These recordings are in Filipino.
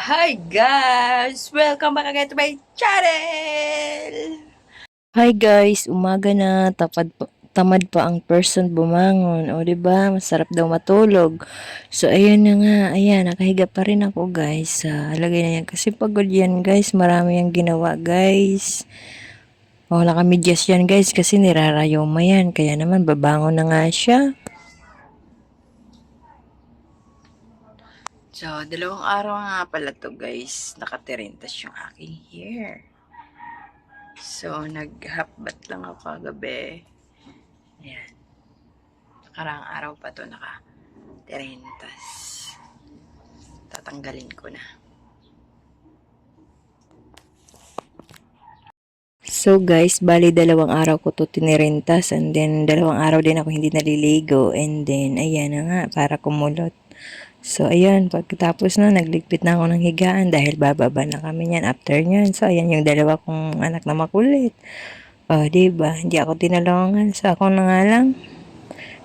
Hi guys! Welcome back again to my channel! Hi guys, umaga na, tamad pa ang person bumangon. O, 'di ba? Masarap daw matulog. So, ayun na nga. Ayan, nakahiga pa rin ako, guys. Lagay na yan. Kasi pagod yan, guys. Marami yung ginawa, guys. Wala kami just yan, guys. Kasi nirarayoma yan. Kaya naman, babangon na nga siya. So, dalawang araw nga pala to guys. Nakatirintas yung aking hair. So, nag-half-bath lang ako kagabi. Ayan. Nakarang araw pa to nakatirintas. Tatanggalin ko na. So guys, bali dalawang araw ko to tinirentas and then dalawang araw din ako hindi naliligo and then ayan na nga para kumulot. So ayan, pagkatapos na nagligpit na ako ng higaan dahil bababa na kami niyan after niyan. So ayan yung dalawa kong anak na makulit. Diba? Hindi ako tinulungan. So ako na nga lang.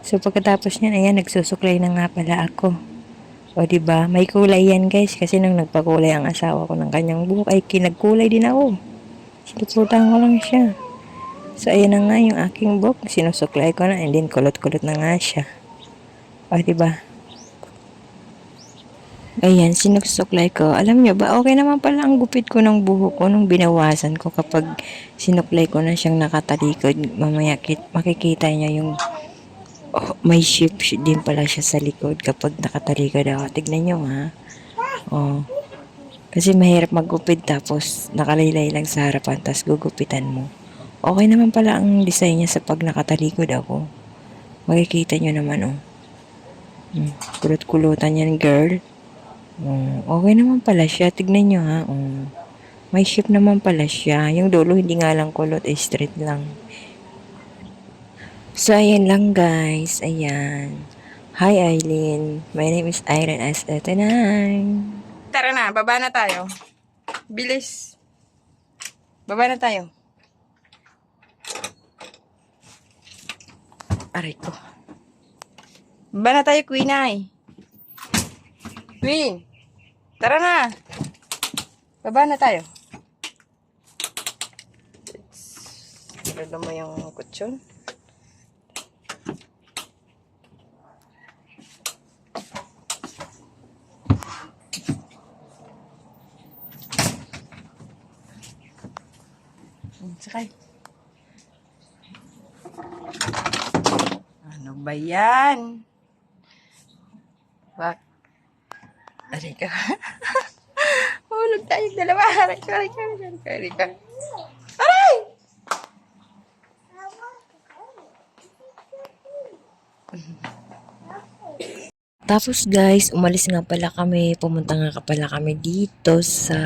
So pagkatapos niyan, ayan nagsusuklay na nga pala ako. Diba? May kulay yan guys kasi nung nagpakulay ang asawa ko ng kanyang buhok ay kinagkulay din ako. Sinusutan ko lang siya. So, ayan na nga yung aking book. Sinusuklay ko na and then kulot-kulot na nga siya. Diba? Ayan, sinusuklay ko. Alam nyo ba, okay naman pala ang gupit ko ng buhok ko nung binawasan ko kapag sinuklay ko na siyang nakatalikod. Mamaya makikita niya yung may shape din pala siya sa likod kapag nakatalikod ako. Tignan nyo ha. Oh. Kasi mahirap maggupit tapos nakalaylay lang sa harapan tapos gugupitan mo. Okay naman pala ang design niya sa pag nakatalikod ako. Makikita nyo naman kulot-kulotan yan girl. Okay naman pala siya. Tignan nyo ha. May shape naman pala siya. Yung dulo hindi nga lang kulot, straight lang. So ayan lang guys. Ayan. Hi Eileen. My name is Irene S89. Tara na, baba na tayo. Bilis. Baba na tayo. Aray ko. Baba na tayo, Queen ay. Queen. Tara na. Baba na tayo. Lalo mo yung kutsyon. Sakay. Ano ba yan? Bak. Aray ka. Hulog tayong dalawa. Aray ka. Aray! Tapos guys, umalis nga pala kami. Pumunta nga pala kami dito sa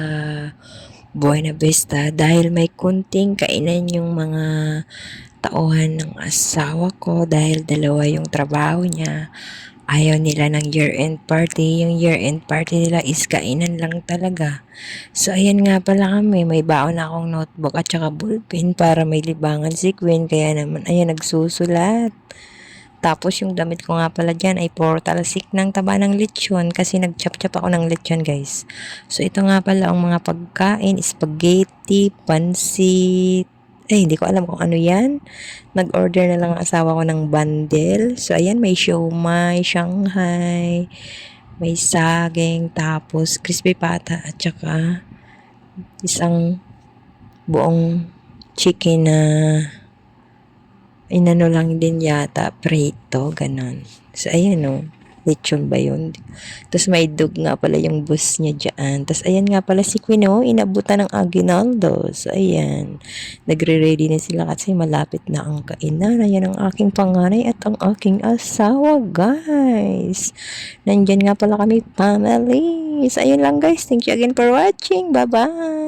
Buena Vista dahil may kunting kainan yung mga tauhan ng asawa ko dahil dalawa yung trabaho niya. Ayaw nila ng year-end party. Yung year-end party nila is kainan lang talaga. So, ayan nga pala kami. May baon na akong notebook at saka ballpen para may libangan si Queen. Kaya naman, ayan, nagsusulat. Tapos yung damit ko nga pala dyan ay portal sick ng taba ng lechon kasi nagchap-chap ako ng lechon guys. So ito nga pala ang mga pagkain, spaghetti, pansit, hindi ko alam kung ano yan. Nag-order na lang ang asawa ko ng bundle. So ayan, may siomai, Shanghai, may saging, tapos crispy pata at saka isang buong chicken na inano lang din yata, prito, ganon. So, ayan lechon ba yun? Tapos may dog nga pala yung bus niya dyan. Tapos, ayan nga pala si Queen, inabutan ng aguinaldo. So, ayan. Nagre-ready na sila kasi malapit na ang kainan. Ayan ang aking panganay at ang aking asawa, guys. Nandyan nga pala kami, family. So, ayun lang, guys. Thank you again for watching. Bye-bye.